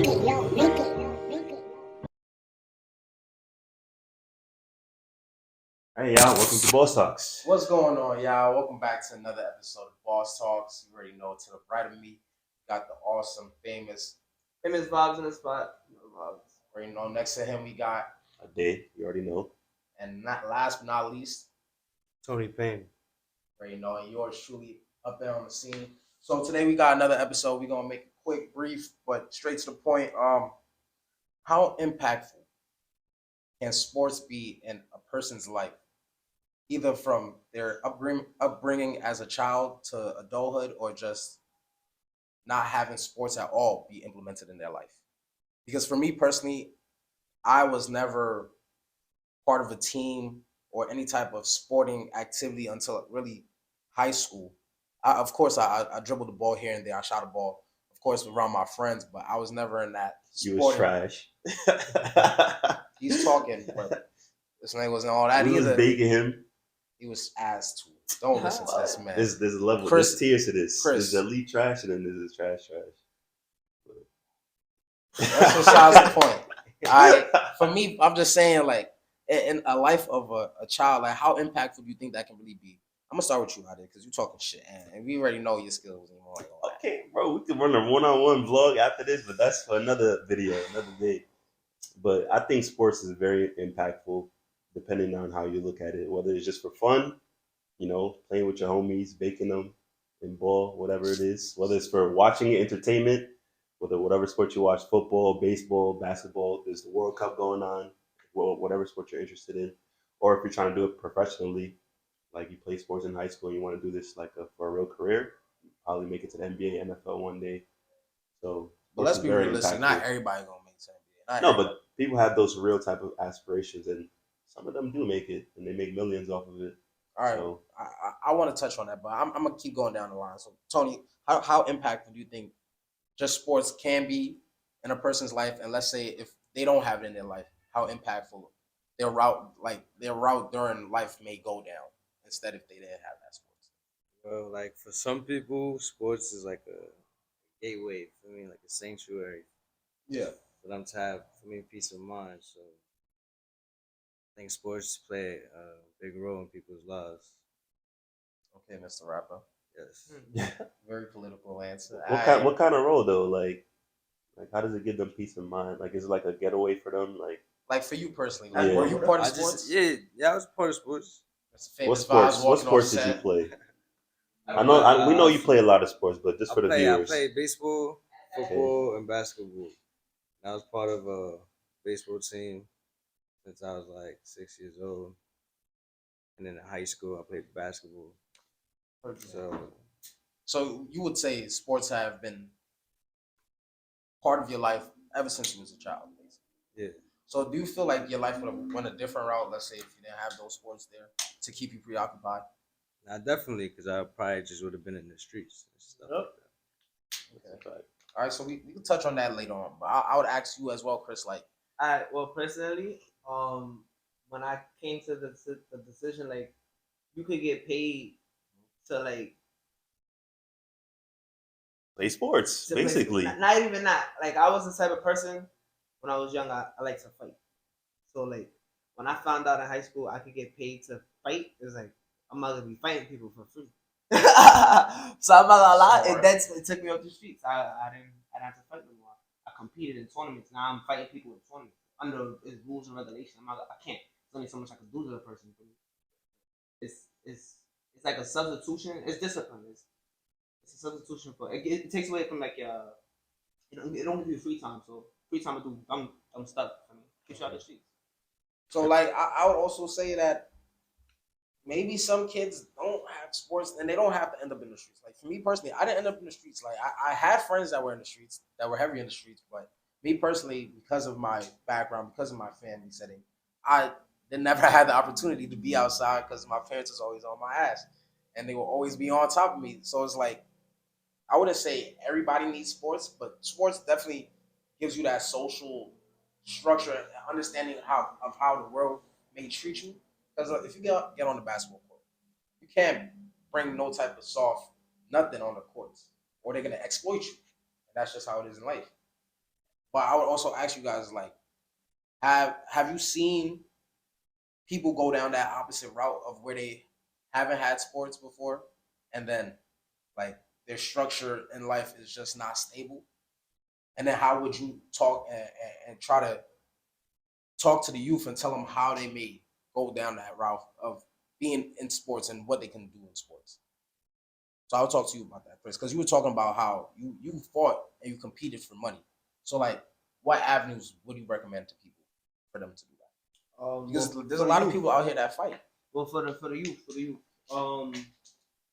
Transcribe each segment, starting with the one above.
Hey y'all, welcome to Boss Talks. What's going on, y'all? Welcome back to another episode of Boss Talks. You already know, to the right of me, got the awesome, famous vibes in the spot. Already know, next to him we got, A day, you already know. and not last but not least, Tony Payne. already know, and yours truly up there on the scene. So today we got another episode. We're gonna make it quick, brief, but straight to the point. How impactful can sports be in a person's life, either from their upbringing as a child to adulthood, or just not having sports at all be implemented in their life? Because for me personally, I was never part of a team or any type of sporting activity until really high school. Of course, I dribbled the ball here and there. I shot a ball, of course, around my friends, but I was never in that You was sporting. trash. He's talking, but this man wasn't all that We was either. baking him. He was ass too. Don't listen to this man. There's a level. Chris- There's tiers to this. Chris. There's elite trash and then there's trash. That's besides the point. For me, I'm just saying, like, in a life of a child, like, how impactful do you think that can really be? I'm gonna start with you, Adi, because you're talking shit, and we already know your skills anymore. Like, all that. Okay, bro, we could run a one-on-one vlog after this, but that's for another video, another day. But I think sports is very impactful, depending on how you look at it. Whether it's just for fun, playing with your homies, baking them in ball, whatever it is. Whether it's for watching entertainment, whatever sport you watch, football, baseball, basketball, there's the World Cup going on, whatever sport you're interested in. Or if you're trying to do it professionally, like you play sports in high school and you want to do this like for a real career, probably make it to the NBA, NFL one day. So, But let's sports is be very realistic. impactful. Not everybody gonna make it to NBA. No, but people have those real type of aspirations, and some of them do make it, and they make millions off of it. All right, So, I want to touch on that, but I'm gonna keep going down the line. So, Tony, how impactful do you think just sports can be in a person's life? And let's say if they don't have it in their life, how impactful their route during life may go down instead if they didn't have that sports. Well, like for some people, sports is like a gateway for me, like a sanctuary Yeah. for them to have, for me, peace of mind. So I think sports play a big role in people's lives. Okay, Mr. Rapper. Yes. Very political answer. what kind of role though? Like how does it give them peace of mind? Like, is it like a getaway for them? Like for you personally, Yeah. were you part of I sports? I was part of sports. That's a What famous sports? vibes What walking sports on did you set. play? We know you play a lot of sports, but just for the I viewers. played baseball, football, and basketball. And I was part of a baseball team since I was like 6 years old. And then in high school, I played basketball. So you would say sports have been part of your life ever since you was a child, basically. Yeah. So do you feel like your life would have went a different route, let's say, if you didn't have those sports there to keep you preoccupied? Nah, definitely, because I probably just would have been in the streets and stuff like that. Okay. All right, so we can touch on that later on. But I would ask you as well, Chris, like, Well, personally, when I came to the decision, like, you could get paid to like Play sports, to play- basically. not even that. Like, I was the type of person when I was young. I like to fight. So like when I found out in high school I could get paid to fight, it was like I'm not gonna be fighting people for free. So I'm not gonna lie. It took me up the streets. I didn't have to fight no more. I competed in tournaments. Now I'm fighting people in tournaments under its rules and regulations. I can't. There's only so much I can do to the person. It's like a substitution. It's discipline. It's a substitution for it takes away from like it don't give you free time. So free time to do dumb stuff. I mean, get you out the streets. so like I would also say that maybe some kids don't have sports and they don't have to end up in the streets. Like for me personally, I didn't end up in the streets. Like I had friends that were in the streets, that were heavy in the streets, but me personally, because of my background, because of my family setting, I never had the opportunity to be outside because my parents was always on my ass and they will always be on top of me. So it's like I wouldn't say everybody needs sports, but sports definitely gives you that social structure and understanding of how the world may treat you. Because if you get on the basketball court, you can't bring no type of soft nothing on the courts, or they're gonna exploit you. And that's just how it is in life. But I would also ask you guys, like, have you seen people go down that opposite route of where they haven't had sports before, and then like their structure in life is just not stable? And then how would you talk and try to talk to the youth and tell them how they may go down that route of being in sports and what they can do in sports? So I'll talk to you about that first, because you were talking about how you fought and you competed for money. So like, what avenues would you recommend to people for them to do that? Because Well, there's for a the lot of youth. people out here that fight. Well, for the youth. Um,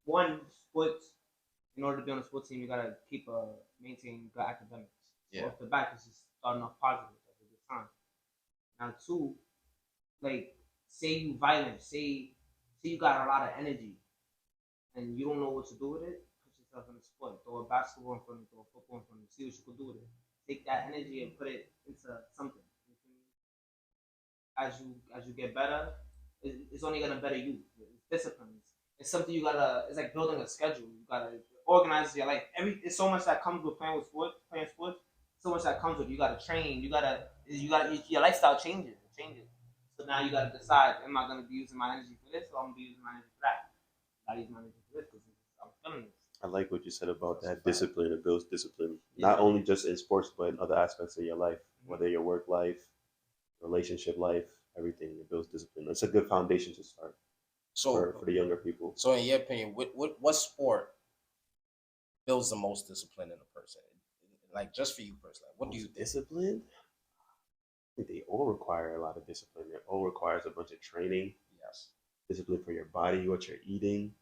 one sports. In order to be on a sports team, you gotta maintain good academics. So Yeah. off the back, it's just starting off positive. That's a good sign. Now, two, like, say you violent, say you got a lot of energy, and you don't know what to do with it. Put yourself in a sport. Throw a basketball in front of you, throw a football in front of you. See what you can do with it. Take that energy and put it into something. As you get better, it's only gonna better you. It's discipline. It's something you gotta. It's like building a schedule. You gotta organize your life. It's so much that comes with playing sports. So much that comes with you gotta train. You gotta your lifestyle changes. So now you gotta decide: am I gonna be using my energy for this, or I'm gonna be using my energy for that? I use my energy for this because I'm feeling this. I like what you said about that discipline. It builds discipline, Yeah. not only just in sports, but in other aspects of your life, whether your work life, relationship life, everything. It builds discipline. It's a good foundation to start So for the younger people. so in your opinion, what sport builds the most discipline in a person? Like just for you personally, what do you think? Discipline? I think they all require a lot of discipline. It all requires a bunch of training, Yes. discipline for your body, what you're eating,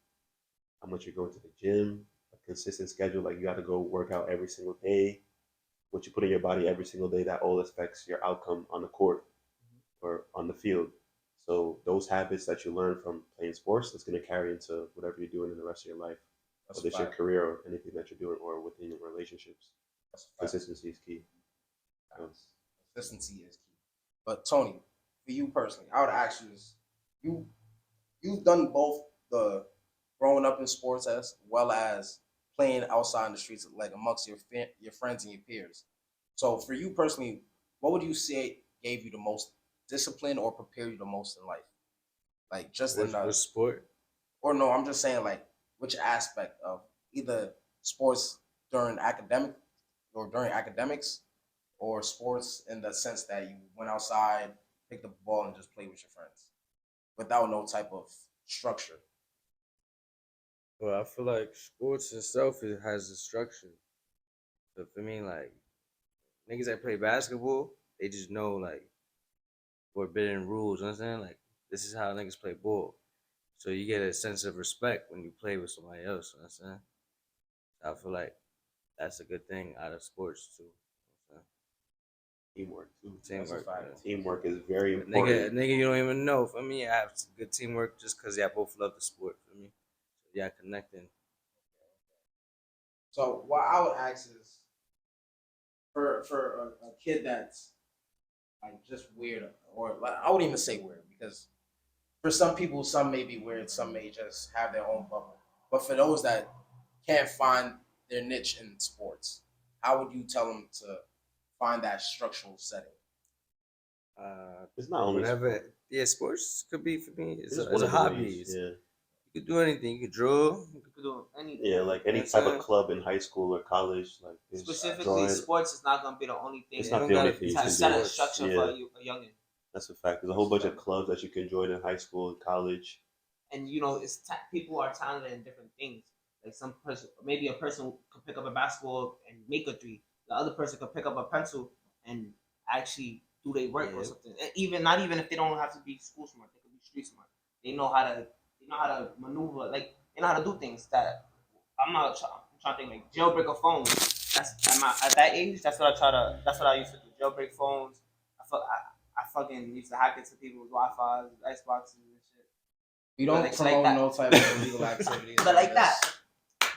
how much you're going to the gym, a consistent schedule. Like you got to go work out every single day. What you put in your body every single day, that all affects your outcome on the court or on the field. So those habits that you learn from playing sports, that's going to carry into whatever you're doing in the rest of your life, That's whether a it's your fact. career or anything that you're doing or within your relationships. That's a fact. Consistency is key. Consistency is key. But Tony, for you personally, I would ask you this: you you've done both the growing up in sports as well as playing outside in the streets, like amongst your friends and your peers. So for you personally, what would you say gave you the most discipline or prepared you the most in life? Like just in What the, sport? or no, I'm just saying like which aspect of either sports during academic or during academics, or sports in the sense that you went outside, picked up the ball, and just played with your friends without no type of structure. Well, I feel like sports itself has a structure. So for me, like niggas that play basketball, they just know like forbidden rules. You know what I'm saying? Like this is how niggas play ball. So you get a sense of respect when you play with somebody else. You know what I'm saying? So I feel like that's a good thing out of sports too. You know Teamwork too. what I'm saying? That's a Teamwork. fact. Teamwork is very Yeah. Nigga, important. nigga, you don't even know. For me, I have good teamwork just because y'all both love the sport. For me, so y'all connecting. So what I would ask is for a kid that's like just weird, or like, I wouldn't even say weird, because for some people, some may be weird, some may just have their own bubble. But for those that can't find their niche in sports, how would you tell them to find that structural setting? It's not only Whatever. sport. Yeah, sports could be for me. It's It's one a of the hobby. ways. Yeah. You could do anything. You could draw. You could do anything. Yeah, like any Yes, type sir. of club in high school or college, like there's Specifically, drawing. sports is not gonna be the only thing. It's You not don't the only gotta thing be you To can set do. a structure for Yeah, a youngin. that's a fact. There's a whole bunch of clubs that you can join in high school and college. And people are talented in different things. Like some person, maybe a person could pick up a basketball and make a three. The other person could pick up a pencil and actually do their work or Yeah. something. And even not even if they don't have to be school smart, they could be street smart. They know how to maneuver. Like they know how to do things that I'm trying to think like jailbreak a phone. At that age. That's what I try to. That's what I used to do. Jailbreak phones. I fucking used to hack into people's Wi-Fi's, Xboxes, and shit. We don't Like promote that. no type of illegal activities. But like that.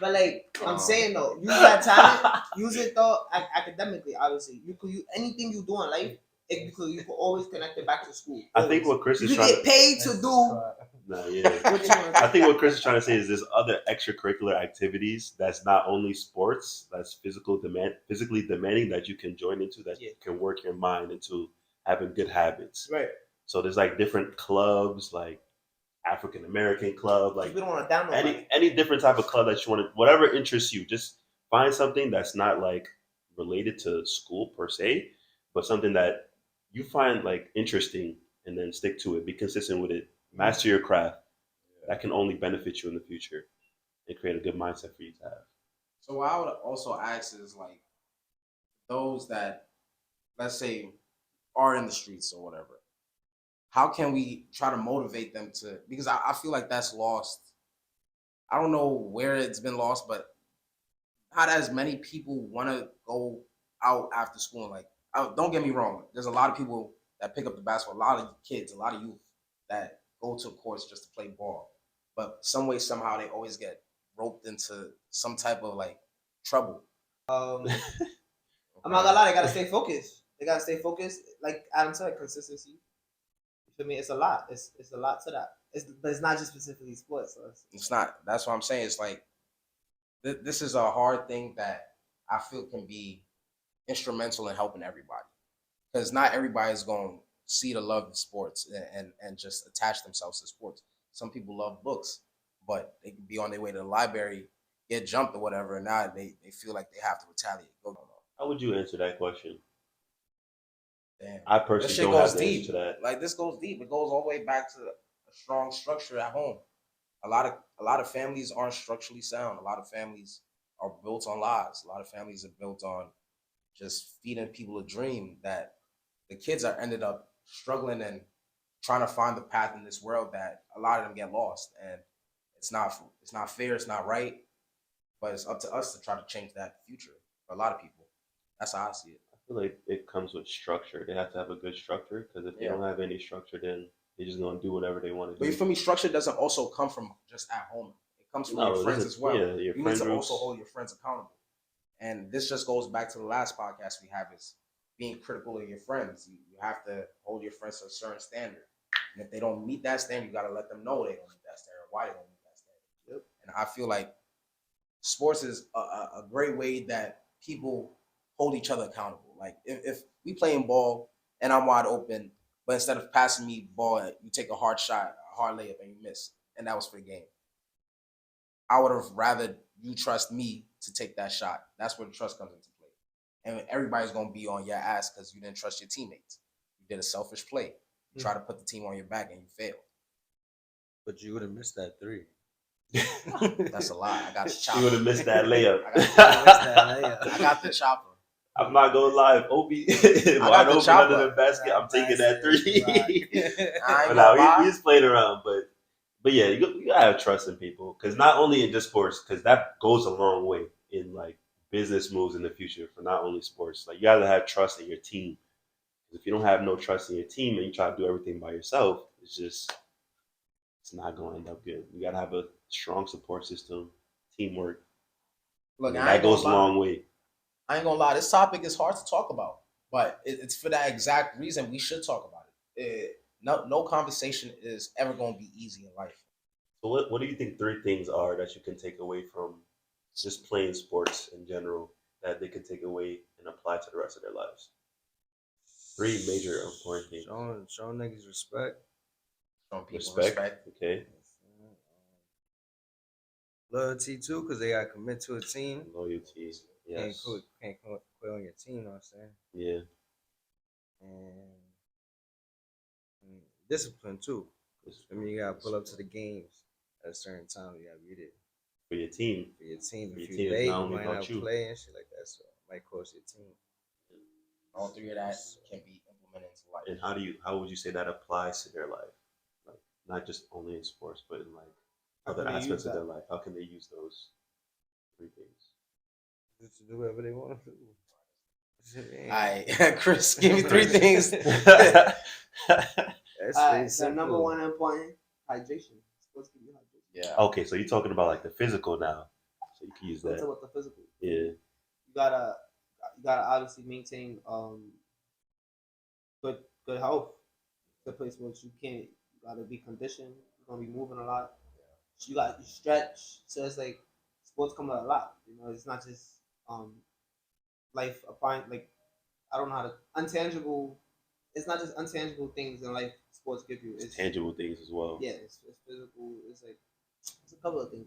But like I'm Um, saying though, use that talent. Use it though academically. Obviously, you could use anything you do in life. because you can always connect it back to school. I think Always. what Chris you is can trying get paid to do. Nah, yeah. What you want I think what Chris is trying to say is there's other extracurricular activities that's not only sports, that's physically demanding that you can join into, that Yeah. can work your mind into having good habits. Right. So there's like different clubs, like African American club, like We don't want to download any different type of club that you want to, whatever interests you. Just find something that's not like related to school per se, but something that you find like interesting, and then stick to it. Be consistent with it. Master your craft. That can only benefit you in the future and create a good mindset for you to have. So what I would also ask is like those that, let's say, are in the streets or whatever. How can we try to motivate them to? Because I feel like that's lost. I don't know where it's been lost, but not as many people want to go out after school. And like, don't get me wrong. There's a lot of people that pick up the basketball. A lot of kids, a lot of youth that go to courts just to play ball. But some way, somehow, they always get roped into some type of like trouble. I'm not gonna lie, they gotta stay focused. They gotta stay focused. Like Adam said, consistency. You feel me? It's a lot. It's a lot to that. But it's not just specifically sports. So It's not. That's what I'm saying. It's like this is a hard thing that I feel can be instrumental in helping everybody, because not everybody's going to see the love in sports and just attach themselves to sports. Some people love books, but they can be on their way to the library, get jumped or whatever, and now they feel like they have to retaliate. Go on. How would you answer that question? Damn. I This personally shit don't goes have the answer deep. to that. Like this goes deep. It goes all the way back to a strong structure at home. A lot of families aren't structurally sound. A lot of families are built on lies. A lot of families are built on just feeding people a dream that the kids are ended up struggling and trying to find the path in this world that a lot of them get lost, and it's not fair, it's not right, but it's up to us to try to change that future for a lot of people. That's how I see it. I feel like it comes with structure. They have to have a good structure, because if they Yeah. don't have any structure, then they're just gonna do whatever they want to But do. for me, structure doesn't also come from just at home. It comes from No, your it friends doesn't. as well. Yeah, your You friend need to groups. also hold your friends accountable. And this just goes back to the last podcast we have, is being critical of your friends. You have to hold your friends to a certain standard. And if they don't meet that standard, you got to let them know they don't meet that standard, why they don't meet that standard. Yep. And I feel like sports is a great way that people hold each other accountable. Like if we playing ball and I'm wide open, but instead of passing me the ball, you take a hard shot, a hard layup, and you miss, and that was for the game. I would have rather you trust me to take that shot. That's where the trust comes into play. And everybody's gonna be on your ass because you didn't trust your teammates. You did a selfish play. You try to put the team on your back and you failed. But you would have missed that three. That's a lie. I got the You chopper. would have missed that layup. I got the chopper. I'm not gonna lie, if Obi got wide the open chopper. under the basket, I'm taking that three. I ain't But gonna now lie. we just playing around, but yeah, you gotta have trust in people, because not only in just sports, because that goes a long way in like business moves in the future for not only sports. Like you gotta have trust in your team. If you don't have no trust in your team and you try to do everything by yourself, it's not going to end up good. You got to have a strong support system, teamwork. Look, And I that ain't gonna goes a lie. long way. I ain't gonna lie. This topic is hard to talk about, but it's for that exact reason we should talk about it. No conversation is ever gonna be easy in life. So what do you think three things are that you can take away from just playing sports in general, that they can take away and apply to the rest of their lives? Three major important things. Showing niggas respect. Showing people Respect. Okay. Loyalty too, because they gotta commit to a team. Loyalty. Yes. Can't quit on your team, you know what I'm saying? Yeah. And discipline too. I mean, you gotta pull up to the games at a certain time. You gotta be there For your team. for your team. For If your you're team, it's late, not you only might about not you. play and shit like that. So it might cost your team. All three of that can be implemented into life. And how would you say that applies to their life? Like not just only in sports, but in like How other can they aspects use of their that? life. How can they use those three things? Just to do whatever they want to do. All right, Chris, give me three things. That's All pretty right, so number simple. one important, hydration. Sports give you hydration. Yeah. Okay, so you're talking about like the physical now. So you can use So it's that. about the physical. Yeah. You gotta obviously maintain good health to play sports. You gotta be conditioned. You're gonna be moving a lot. You got you stretch. So it's like sports come with a lot. It's not just um life applying like I don't know how to untangible. It's not just untangible things in life sports give you. It's Tangible things as well. yeah, it's physical. It's like it's a couple of things,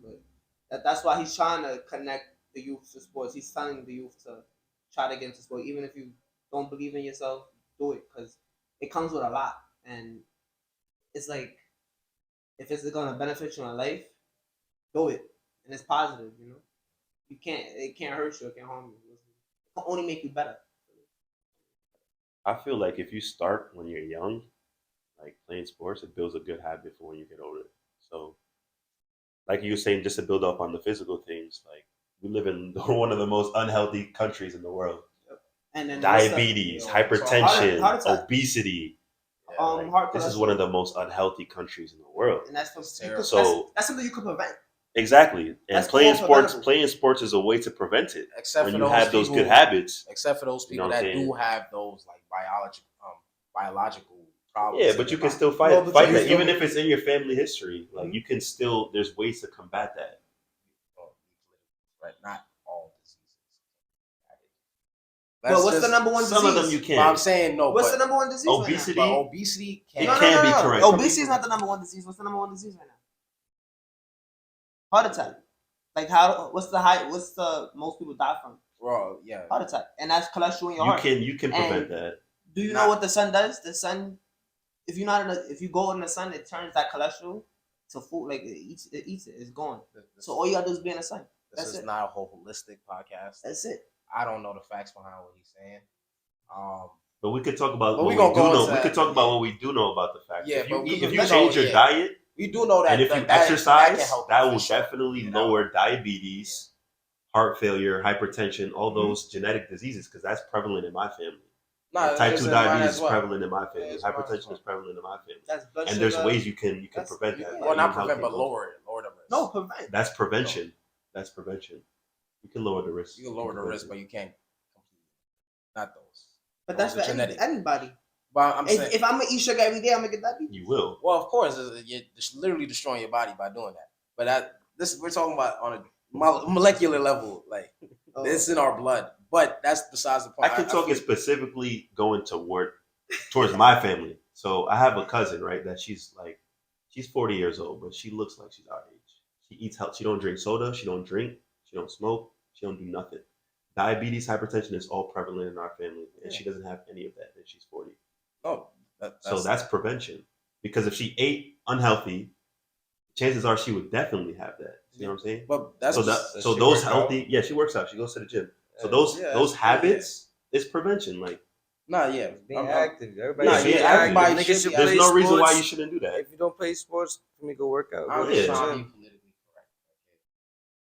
but that's why he's trying to connect the youth to sports. He's telling the youth to try to get into sport, even if you don't believe in yourself, do it because it comes with a lot, and it's like if it's gonna benefit you in life, do it, and it's positive. It can't hurt you, it can't harm you. It can only make you better. I feel like if you start when you're young, like playing sports, it builds a good habit for when you get older. So, like you were saying, just to build up on the physical things, like we live in one of the most unhealthy countries in the world. And then Diabetes, hypertension, obesity. heart This is one of the most unhealthy countries in the world. and that's So that's something you could prevent. exactly, and That's playing all sports, preventable. playing sports is a way to prevent it. Except When for you those have those people- good habits, Except for those people You know what that I'm saying? do have those like biological problems. yeah, in but you their can body. still fight No, but fight you that, still- even if it's in your family history. Like you can still, there's ways to combat that. Right, not all diseases. But what's the number one disease? Some of them you can. But I'm saying no. What's but the number one disease Obesity. right But obesity It can. can be correct. Obesity is not the number one disease. What's the number one disease right now? Heart attack. Like what's the most people die from? Bro, yeah. Heart attack. And that's cholesterol in your You heart. can prevent And that. Do you know what the sun does? The sun, if you go in the sun, it turns that cholesterol to food. Like it eats it. It's gone. So all you gotta do is be in the sun. This That's is it. not a whole holistic podcast. That's it. I don't know the facts behind what he's saying. But we could talk about But what we we gonna do go know. into We that, could talk but about yeah. what we do know about the fact. Yeah, If you but eat, we if you know, change your yeah. diet, We do know that. and if you that can exercise, help that for will sure. definitely You know? lower diabetes, heart failure, hypertension, all Mhm. those genetic diseases, because that's prevalent in my family. Nah, Type it's 2 in mine diabetes as is well. prevalent in my family. It's mine as Hypertension well. is prevalent in my family. That's blood And sugar. there's ways you can That's- prevent that. yeah. by Well, not eating prevent, healthy. but lower it. Lower the risk. No, prevent. That's prevention. That's prevention. You can lower the risk. You can lower the prevent risk, it. but you can't completely. Not those. But that's Those for are genetic. anybody. But I'm saying, If I'm gonna eat sugar every day, I'm gonna get diabetes. You will. well, of course, you're literally destroying your body by doing that. But we're talking about on a molecular level, like it's in our blood. But that's besides the I point. can talk feel- it specifically going to work towards my family. So I have a cousin, right? That she's 40 years old, but she looks like she's our age. She eats health. She don't drink soda. She don't drink. She don't smoke. She don't do nothing. Diabetes, hypertension is all prevalent in our family, and she doesn't have any of that. And she's 40. Oh, So that's prevention. Because if she ate unhealthy, chances are she would definitely have that. You know what I'm saying? But that's so Does so she those work healthy. out? Yeah, she works out. She goes to the gym. So Yeah. those Yeah, those that's- habits is prevention. Like nah, yeah. Being I'm- active. Everybody Nah, should yeah, be active. everybody Niggas should should be play there's no reason why sports. you shouldn't do that. If you don't play sports, let me go work out. I'm Go to just the trying to gym. be politically correct.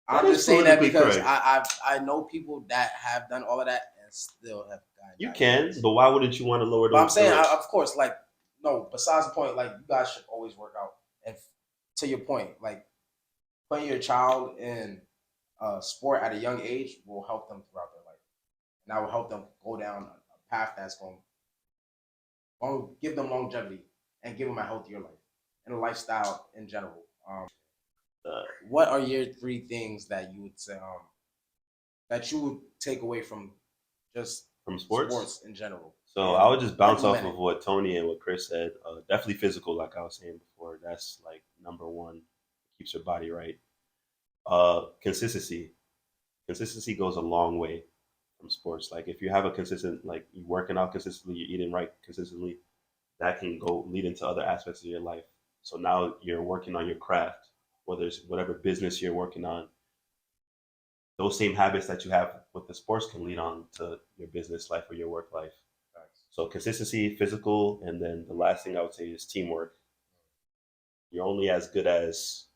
That I'm is just saying that politically because correct. I know people that have done all of that and still have gotten You diabetes. can, but why wouldn't you want to lower those? But I'm saying, the risk? of course, like no. Besides the point, like you guys should always work out. And to your point, like putting your child in sport at a young age will help them throughout their life, and that will help them go down a path that's going to give them longevity and give them a healthier life and a lifestyle in general. What are your 3 things that you would say that you would take away from just From sports? in general? So And I would just bounce off implement of what Tony and what Chris said. Definitely physical, like I was saying before. That's like number one. Keeps your body right. Consistency. Consistency goes a long way from sports. Like if you have a consistent, like you working out consistently, you're eating right consistently, that can go lead into other aspects of your life. So now you're working on your craft, whether it's whatever business you're working on. Those same habits that you have with the sports can lead on to your business life or your work life. So consistency, physical, and then the last thing I would say is teamwork. You're only as good as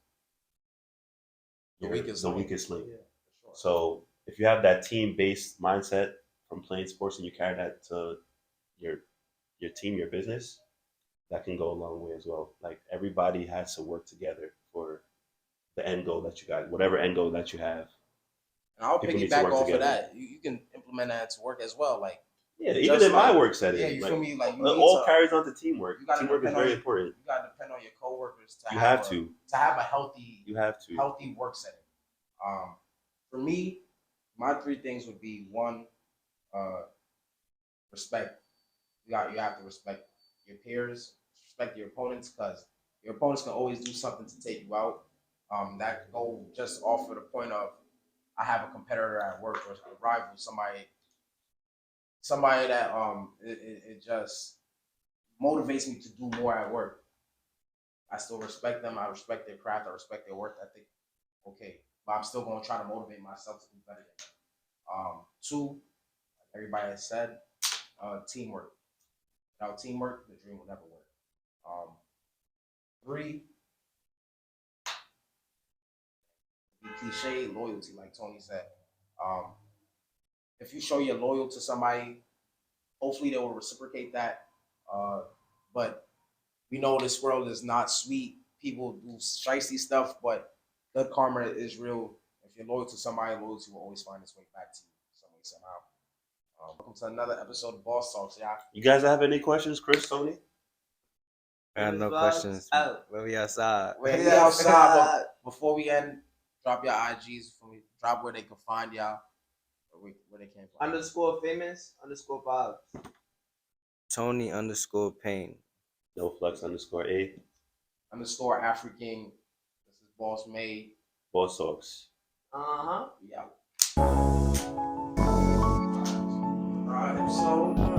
The your- weakest the link. weakest link. Yeah, for sure. So if you have that team-based mindset from playing sports and you carry that to your team, your business, that can go a long way as well. Like everybody has to work together for the end goal that you got, whatever end goal that you have. And I'll People need to piggyback work off together. of that. You can implement that to work as well. Like Yeah, Just even in my like- work setting, Yeah, you like, feel me? Like you it need all to, carries on to teamwork. you gotta Teamwork is depend on very your- important. you gotta depend on your coworkers to You have have to. have a healthy You have to. healthy work setting. For me, my three things would be one, respect. You have to respect your peers, respect your opponents, because your opponents can always do something to take you out. That could go just off of the point of I have a competitor at work or a rival, somebody that it just motivates me to do more at work. I still respect them. I respect their craft. I respect their work ethic. Okay, but I'm still going to try to motivate myself to do better than them. Two, like everybody has said, teamwork. Without teamwork, the dream will never work. Three, be cliche, loyalty, like Tony said. Um, if you show you're loyal to somebody, hopefully they will reciprocate that. But we know this world is not sweet. People do shicey stuff, but good karma is real. If you're loyal to somebody, loyalty will always find its way back to you some way, somehow. Welcome to another episode of Boss Talks, y'all. You guys have any questions, Chris, Tony? I have no Vlogs questions. out. Where we outside? We're Yeah. outside, but before we end, drop your IGs, drop where they can find y'all, where they can find. Underscore famous underscore Bob. Tony underscore Payne. No flex underscore A. Underscore African. This is Boss Made. Boss Talks. Uh huh. We out. All right, so.